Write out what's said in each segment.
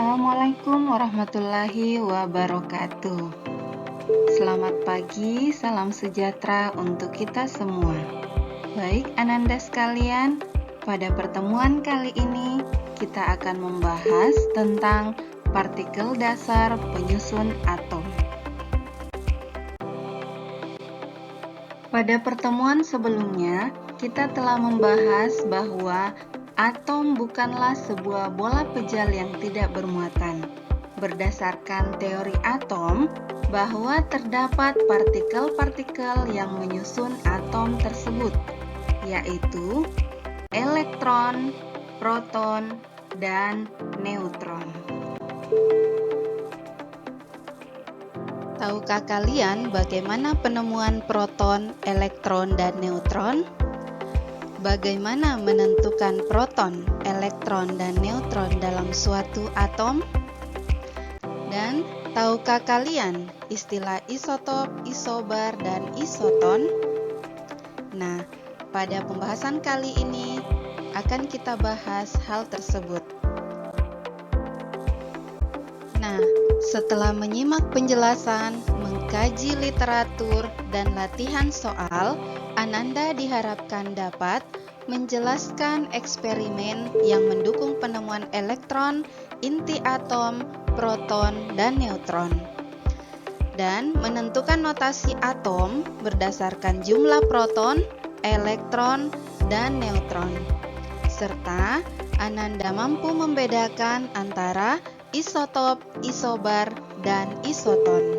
Assalamualaikum warahmatullahi wabarakatuh. Selamat pagi, salam sejahtera untuk kita semua. Baik Ananda sekalian, pada pertemuan kali ini kita akan membahas tentang partikel dasar penyusun atom. Pada pertemuan sebelumnya, kita telah membahas bahwa atom bukanlah sebuah bola pejal yang tidak bermuatan. Berdasarkan teori atom, bahwa terdapat partikel-partikel yang menyusun atom tersebut, yaitu elektron, proton, dan neutron. Tahukah kalian bagaimana penemuan proton, elektron, dan neutron? Bagaimana menentukan proton, elektron, dan neutron dalam suatu atom? Dan tahukah kalian istilah isotop, isobar, dan isoton? Nah, pada pembahasan kali ini akan kita bahas hal tersebut. Nah, setelah menyimak penjelasan, mengkaji literatur, dan latihan soal, Ananda diharapkan dapat menjelaskan eksperimen yang mendukung penemuan elektron, inti atom, proton, dan neutron, dan menentukan notasi atom berdasarkan jumlah proton, elektron, dan neutron, serta Ananda mampu membedakan antara isotop, isobar, dan isoton.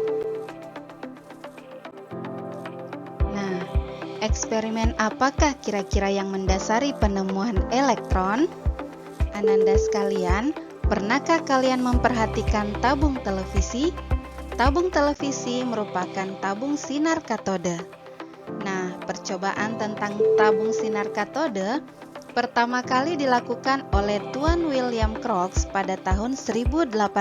Nah, eksperimen apakah kira-kira yang mendasari penemuan elektron? Ananda sekalian, pernahkah kalian memperhatikan tabung televisi? Tabung televisi merupakan tabung sinar katode. Nah, percobaan tentang tabung sinar katode pertama kali dilakukan oleh Tuan William Crookes pada tahun 1875.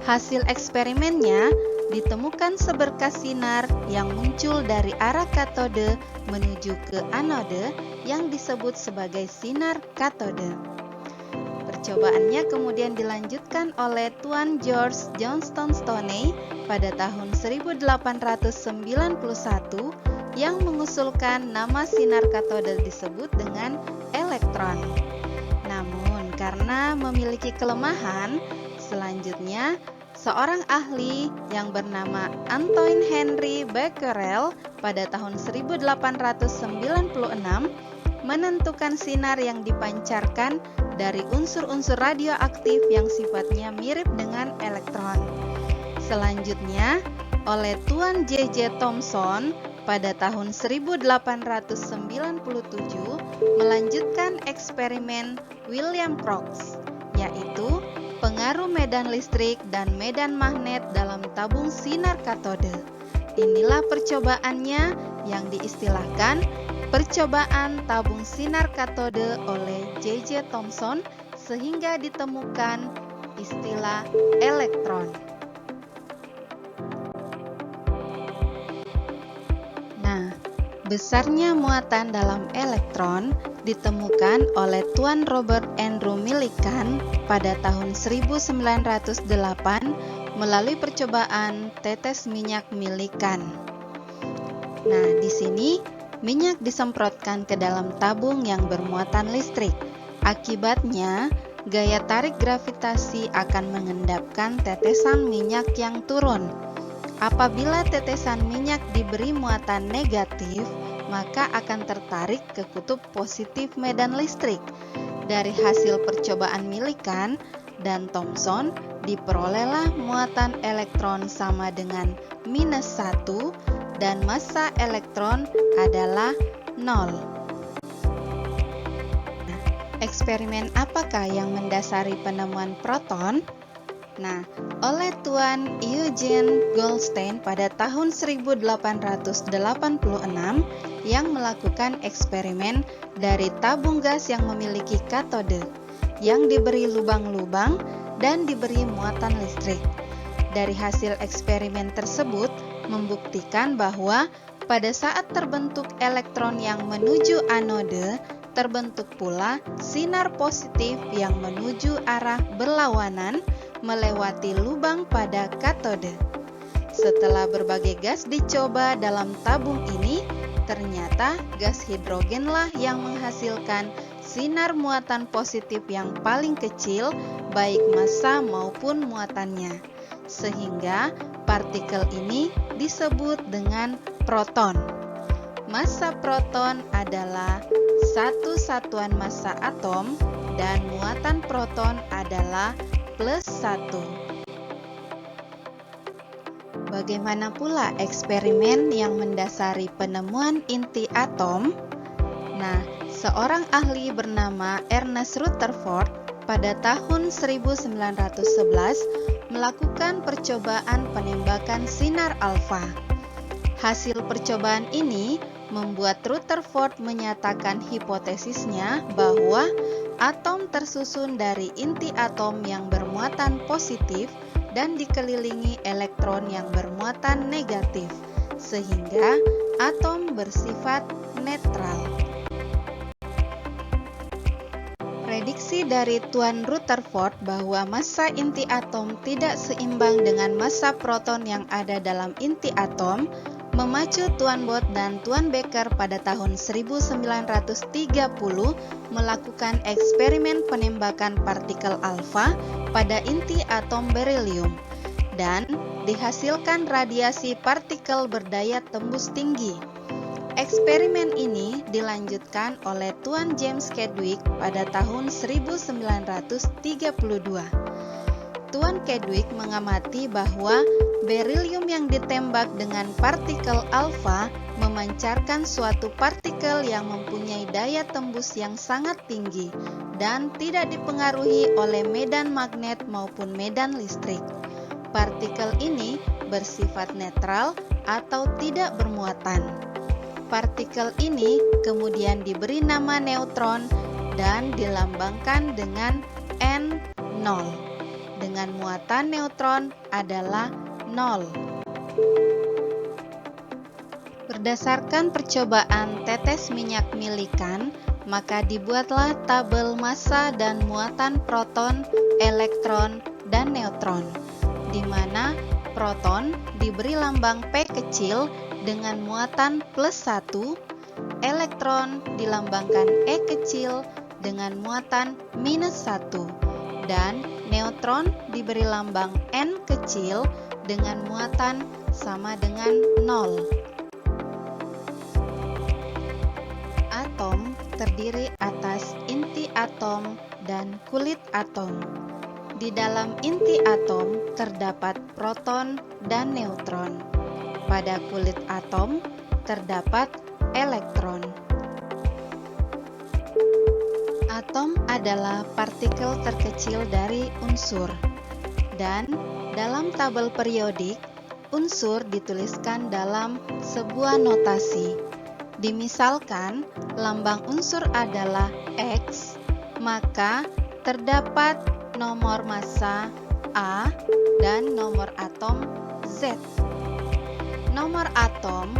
Hasil eksperimennya ditemukan seberkas sinar yang muncul dari arah katode menuju ke anode yang disebut sebagai sinar katode. Percobaannya kemudian dilanjutkan oleh Tuan George Johnston Stoney pada tahun 1891 yang mengusulkan nama sinar katode disebut dengan elektron. Namun, karena memiliki kelemahan, selanjutnya seorang ahli yang bernama Antoine Henry Becquerel pada tahun 1896 menentukan sinar yang dipancarkan dari unsur-unsur radioaktif yang sifatnya mirip dengan elektron. Selanjutnya, oleh Tuan J.J. Thomson pada tahun 1897 melanjutkan eksperimen William Crookes, yaitu pengaruh medan listrik dan medan magnet dalam tabung sinar katode. Inilah percobaannya yang diistilahkan percobaan tabung sinar katode oleh J.J. Thomson sehingga ditemukan istilah elektron. Besarnya muatan dalam elektron ditemukan oleh Tuan Robert Andrew Millikan pada tahun 1908 melalui percobaan tetes minyak Millikan. Nah, di sini minyak disemprotkan ke dalam tabung yang bermuatan listrik. Akibatnya, gaya tarik gravitasi akan mengendapkan tetesan minyak yang turun. Apabila tetesan minyak diberi muatan negatif, maka akan tertarik ke kutub positif medan listrik. Dari hasil percobaan Millikan dan Thomson, diperolehlah muatan elektron sama dengan -1 dan massa elektron adalah 0. Eksperimen apakah yang mendasari penemuan proton? Nah, oleh Tuan Eugene Goldstein pada tahun 1886 yang melakukan eksperimen dari tabung gas yang memiliki katode yang diberi lubang-lubang dan diberi muatan listrik. Dari hasil eksperimen tersebut membuktikan bahwa pada saat terbentuk elektron yang menuju anode, terbentuk pula sinar positif yang menuju arah berlawanan melewati lubang pada katode. Setelah berbagai gas dicoba dalam tabung ini, ternyata gas hidrogenlah yang menghasilkan sinar muatan positif yang paling kecil, baik massa maupun muatannya. Sehingga partikel ini disebut dengan proton. Massa proton adalah satu satuan massa atom dan muatan proton adalah +1. Bagaimana pula eksperimen yang mendasari penemuan inti atom? Nah, seorang ahli bernama Ernest Rutherford pada tahun 1911 melakukan percobaan penembakan sinar alfa. Hasil percobaan ini membuat Rutherford menyatakan hipotesisnya bahwa atom tersusun dari inti atom yang bermuatan positif dan dikelilingi elektron yang bermuatan negatif, sehingga atom bersifat netral. Prediksi dari Tuan Rutherford bahwa massa inti atom tidak seimbang dengan massa proton yang ada dalam inti atom memacu Tuan Bode dan Tuan Becker pada tahun 1930 melakukan eksperimen penembakan partikel alfa pada inti atom berilium dan dihasilkan radiasi partikel berdaya tembus tinggi. Eksperimen ini dilanjutkan oleh Tuan James Chadwick pada tahun 1932. Tuan Chadwick mengamati bahwa berilium yang ditembak dengan partikel alfa memancarkan suatu partikel yang mempunyai daya tembus yang sangat tinggi dan tidak dipengaruhi oleh medan magnet maupun medan listrik. Partikel ini bersifat netral atau tidak bermuatan. Partikel ini kemudian diberi nama neutron dan dilambangkan dengan N0. Dengan muatan neutron adalah 0. Berdasarkan percobaan tetes minyak milikan, maka dibuatlah tabel massa dan muatan proton, elektron, dan neutron, di mana proton diberi lambang P kecil dengan muatan +1, elektron dilambangkan E kecil dengan muatan -1, dan neutron diberi lambang N kecil dengan muatan sama dengan 0. Atom terdiri atas inti atom dan kulit atom. Di dalam inti atom terdapat proton dan neutron. Pada kulit atom terdapat elektron. Atom adalah partikel terkecil dari unsur, dan dalam tabel periodik, unsur dituliskan dalam sebuah notasi. Dimisalkan, lambang unsur adalah X, maka terdapat nomor massa A dan nomor atom Z. Nomor atom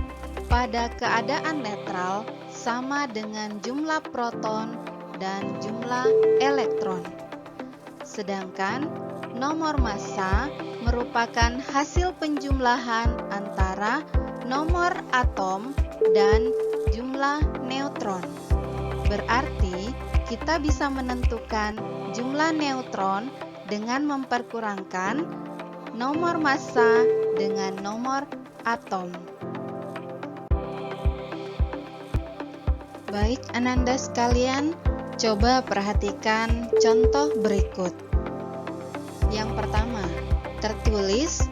pada keadaan netral sama dengan jumlah proton dan jumlah elektron. Sedangkan nomor massa merupakan hasil penjumlahan antara nomor atom dan jumlah neutron. Berarti kita bisa menentukan jumlah neutron dengan memperkurangkan nomor massa dengan nomor atom. Baik Ananda sekalian, coba perhatikan contoh berikut. Yang pertama, tertulis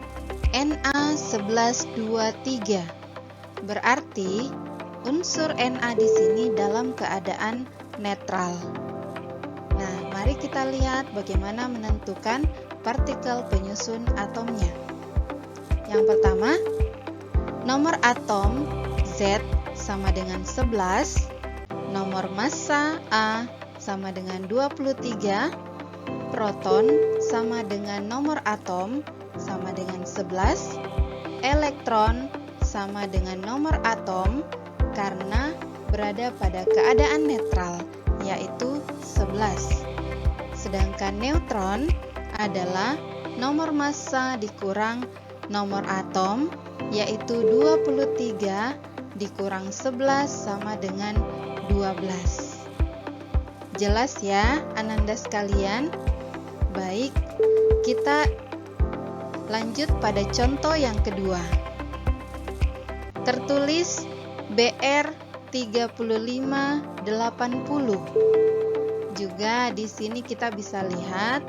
Na1123. Berarti unsur Na di sini dalam keadaan netral. Nah, mari kita lihat bagaimana menentukan partikel penyusun atomnya. Yang pertama, nomor atom Z sama dengan 11, nomor massa A sama dengan 23, proton sama dengan nomor atom sama dengan 11, elektron sama dengan nomor atom karena berada pada keadaan netral, yaitu 11. Sedangkan neutron adalah nomor massa dikurang nomor atom, yaitu 23 dikurang 11 sama dengan 12. Jelas ya, Ananda sekalian? Baik, kita lanjut pada contoh yang kedua. Tertulis BR 3580. Juga di sini kita bisa lihat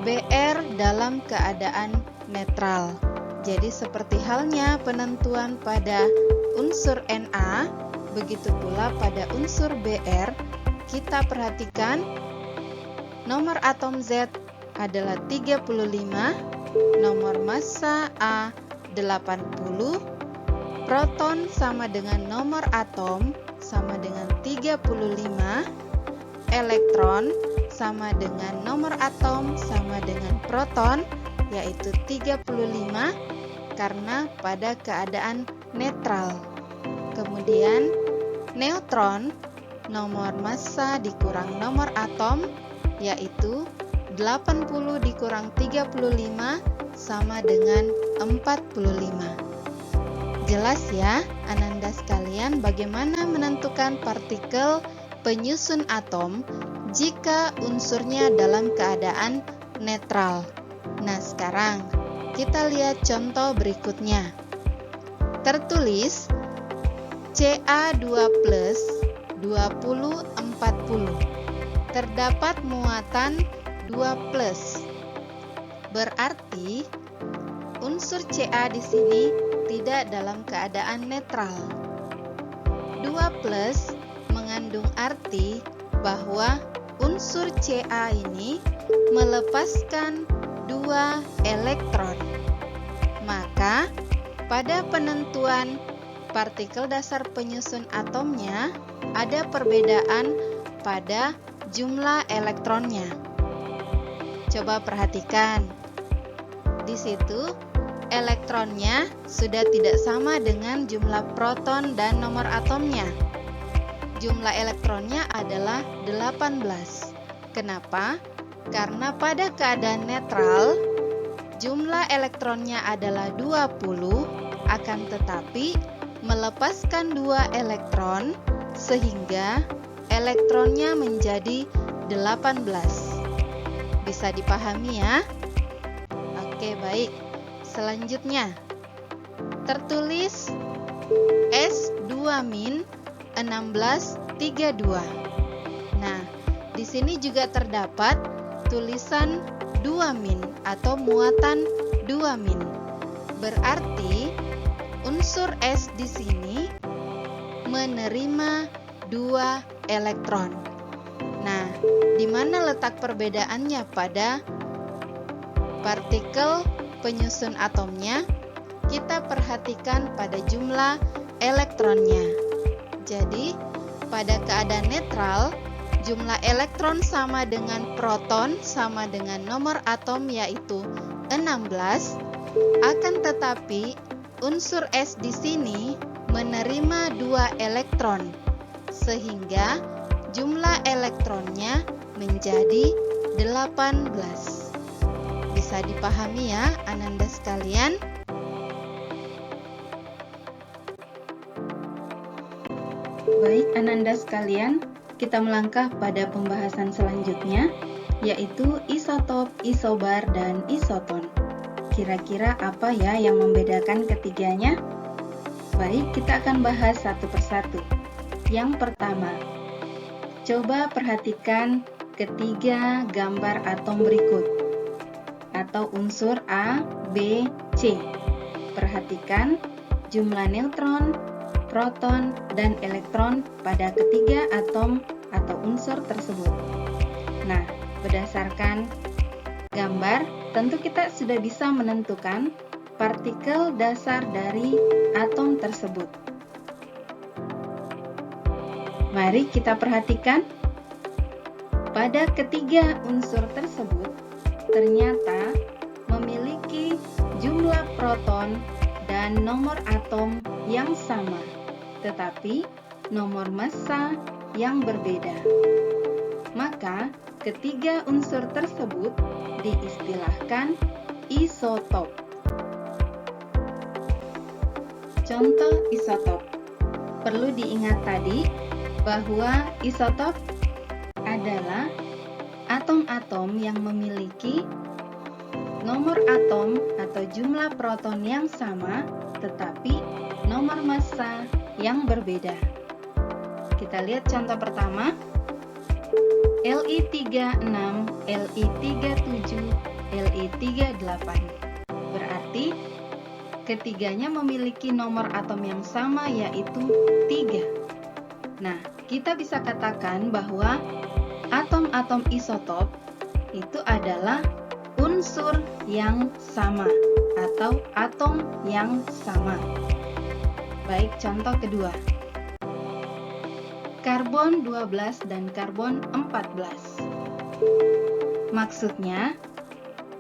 BR dalam keadaan netral. Jadi seperti halnya penentuan pada unsur Na, begitu pula pada unsur BR, kita perhatikan nomor atom Z adalah 35, nomor massa A 80, proton sama dengan nomor atom sama dengan 35, elektron sama dengan nomor atom sama dengan proton, yaitu 35 karena pada keadaan netral. Kemudian neutron, nomor massa dikurang nomor atom, yaitu 80 dikurang 35 sama dengan 45. Jelas ya, Ananda sekalian, bagaimana menentukan partikel penyusun atom jika unsurnya dalam keadaan netral. Nah, sekarang kita lihat contoh berikutnya. Tertulis Ca2+, 2040. Terdapat muatan 2+. Berarti unsur Ca di sini tidak dalam keadaan netral. 2+ mengandung arti bahwa unsur Ca ini melepaskan 2 elektron. Maka pada penentuan partikel dasar penyusun atomnya ada perbedaan pada jumlah elektronnya. Coba perhatikan. Di situ elektronnya sudah tidak sama dengan jumlah proton dan nomor atomnya. Jumlah elektronnya adalah 18. Kenapa? Karena pada keadaan netral, jumlah elektronnya adalah 20, akan tetapi melepaskan 2 elektron, sehingga elektronnya menjadi 18. Bisa dipahami ya? Oke, baik. Selanjutnya, tertulis S2- 1632. Nah, di sini juga terdapat tulisan 2- atau muatan 2-. Berarti unsur S di sini menerima 2 elektron. Nah, di mana letak perbedaannya pada partikel penyusun atomnya? Kita perhatikan pada jumlah elektronnya. Jadi, pada keadaan netral, jumlah elektron sama dengan proton sama dengan nomor atom, yaitu 16. Akan tetapi, unsur S di sini menerima 2 elektron, sehingga jumlah elektronnya menjadi 18. Bisa dipahami ya, Ananda sekalian? Baik, Ananda sekalian, kita melangkah pada pembahasan selanjutnya, yaitu isotop, isobar, dan isoton. Kira-kira apa ya yang membedakan ketiganya? Baik, kita akan bahas satu persatu. Yang pertama, coba perhatikan ketiga gambar atom berikut, atau unsur A, B, C. Perhatikan jumlah neutron, proton, dan elektron pada ketiga atom atau unsur tersebut. Nah, berdasarkan gambar, tentu kita sudah bisa menentukan partikel dasar dari atom tersebut. Mari kita perhatikan. Pada ketiga unsur tersebut, ternyata memiliki jumlah proton dan nomor atom yang sama. Tetapi nomor massa yang berbeda. Maka, ketiga unsur tersebut diistilahkan isotop. Contoh isotop. Perlu diingat tadi bahwa isotop adalah atom-atom yang memiliki nomor atom atau jumlah proton yang sama, tetapi nomor massa yang berbeda. Kita lihat contoh pertama. Li36, Li37, Li38. Berarti ketiganya memiliki nomor atom yang sama, yaitu 3. Nah, kita bisa katakan bahwa atom-atom isotop itu adalah unsur yang sama atau atom yang sama. Baik, contoh kedua. Karbon 12 dan karbon 14. Maksudnya,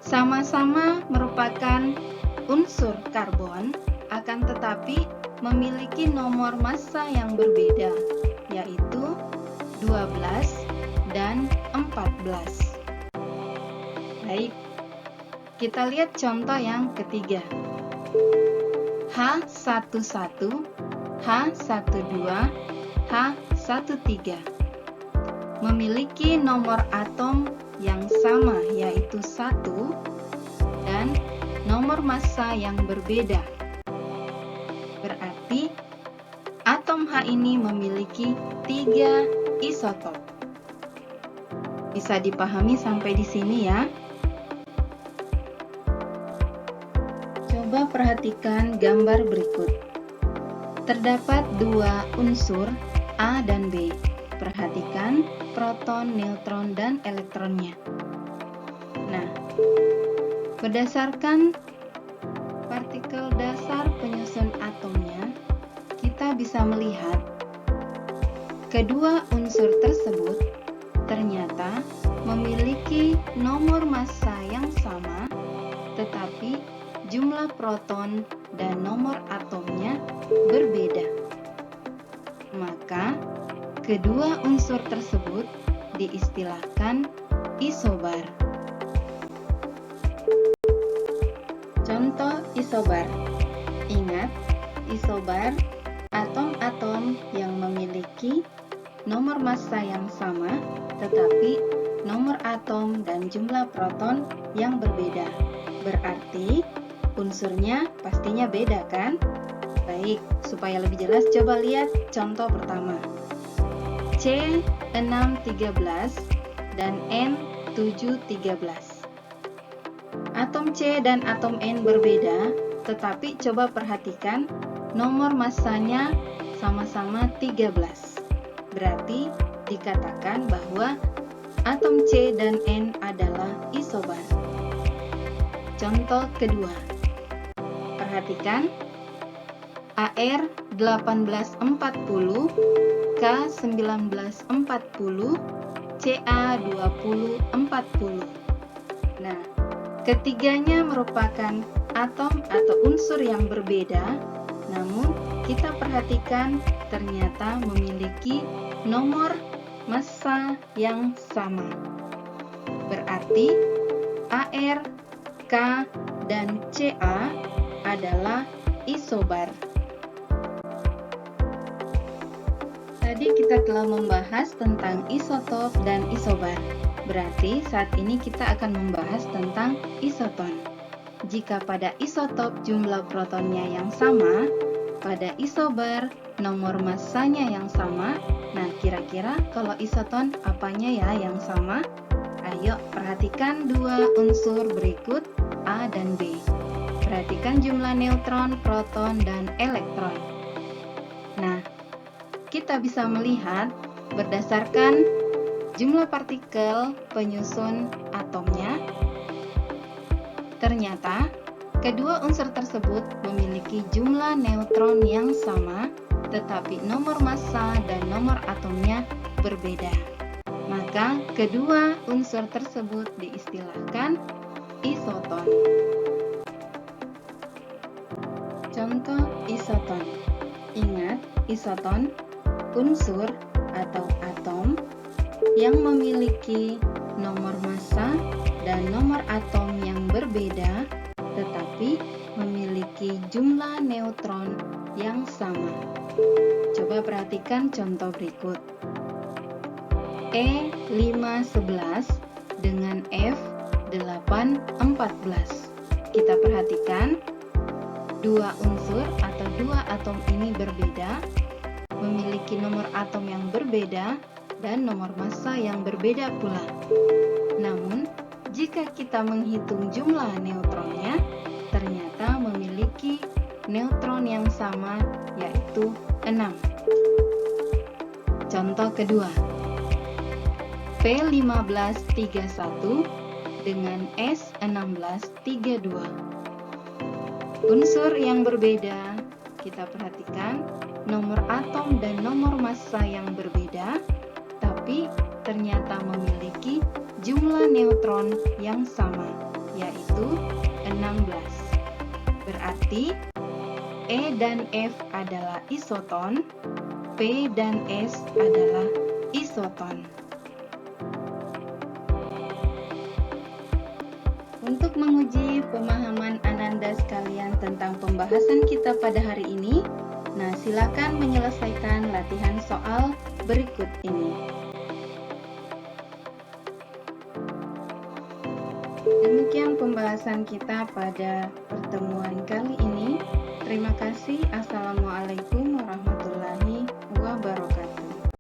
sama-sama merupakan unsur karbon, akan tetapi memiliki nomor massa yang berbeda, yaitu 12 dan 14. Baik, kita lihat contoh yang ketiga. H11, H12, H13 memiliki nomor atom yang sama, yaitu 1, dan nomor massa yang berbeda. Berarti atom H ini memiliki 3 isotop. Bisa dipahami sampai di sini ya? Coba perhatikan gambar berikut. Terdapat 2 unsur A dan B. Perhatikan proton, neutron, dan elektronnya. Nah, berdasarkan partikel dasar penyusun atomnya, kita bisa melihat kedua unsur tersebut ternyata memiliki nomor massa yang sama, tetapi jumlah proton dan nomor atomnya berbeda. Maka, kedua unsur tersebut diistilahkan isobar. Contoh isobar. Ingat, isobar atom-atom yang memiliki nomor massa yang sama, tetapi nomor atom dan jumlah proton yang berbeda. Berarti unsurnya pastinya beda kan? Baik, supaya lebih jelas coba lihat contoh pertama. C613 dan N713. Atom C dan atom N berbeda, tetapi coba perhatikan nomor massanya sama-sama 13. Berarti dikatakan bahwa atom C dan N adalah isobar. Contoh kedua. Perhatikan AR1840, K1940, Ca2040. Nah, ketiganya merupakan atom atau unsur yang berbeda, namun kita perhatikan ternyata memiliki nomor massa yang sama. Berarti AR, K, dan Ca adalah isobar. Tadi kita telah membahas tentang isotop dan isobar. Berarti saat ini kita akan membahas tentang isoton. Jika pada isotop jumlah protonnya yang sama, pada isobar nomor massanya yang sama. Nah, kira-kira kalau isoton apanya ya yang sama? Ayo perhatikan dua unsur berikut A dan B. Perhatikan jumlah neutron, proton, dan elektron. Nah, kita bisa melihat berdasarkan jumlah partikel penyusun atomnya, ternyata kedua unsur tersebut memiliki jumlah neutron yang sama, tetapi nomor massa dan nomor atomnya berbeda. Maka kedua unsur tersebut diistilahkan isoton. Contoh isoton. Ingat, isoton unsur atau atom yang memiliki nomor massa dan nomor atom yang berbeda, tetapi memiliki jumlah neutron yang sama. Coba perhatikan contoh berikut. E511 dengan F814. Kita perhatikan, dua unsur atau dua atom ini berbeda, memiliki nomor atom yang berbeda, dan nomor massa yang berbeda pula. Namun, jika kita menghitung jumlah neutronnya, ternyata memiliki neutron yang sama, yaitu 6. Contoh kedua, P1531 dengan S1632. Unsur yang berbeda, kita perhatikan nomor atom dan nomor massa yang berbeda, tapi ternyata memiliki jumlah neutron yang sama, yaitu 16. Berarti E dan F adalah isoton, P dan S adalah isoton. Untuk menguji pemahaman Ananda sekalian tentang pembahasan kita pada hari ini, silakan menyelesaikan latihan soal berikut ini. Demikian pembahasan kita pada pertemuan kali ini. Terima kasih. Assalamualaikum warahmatullahi wabarakatuh.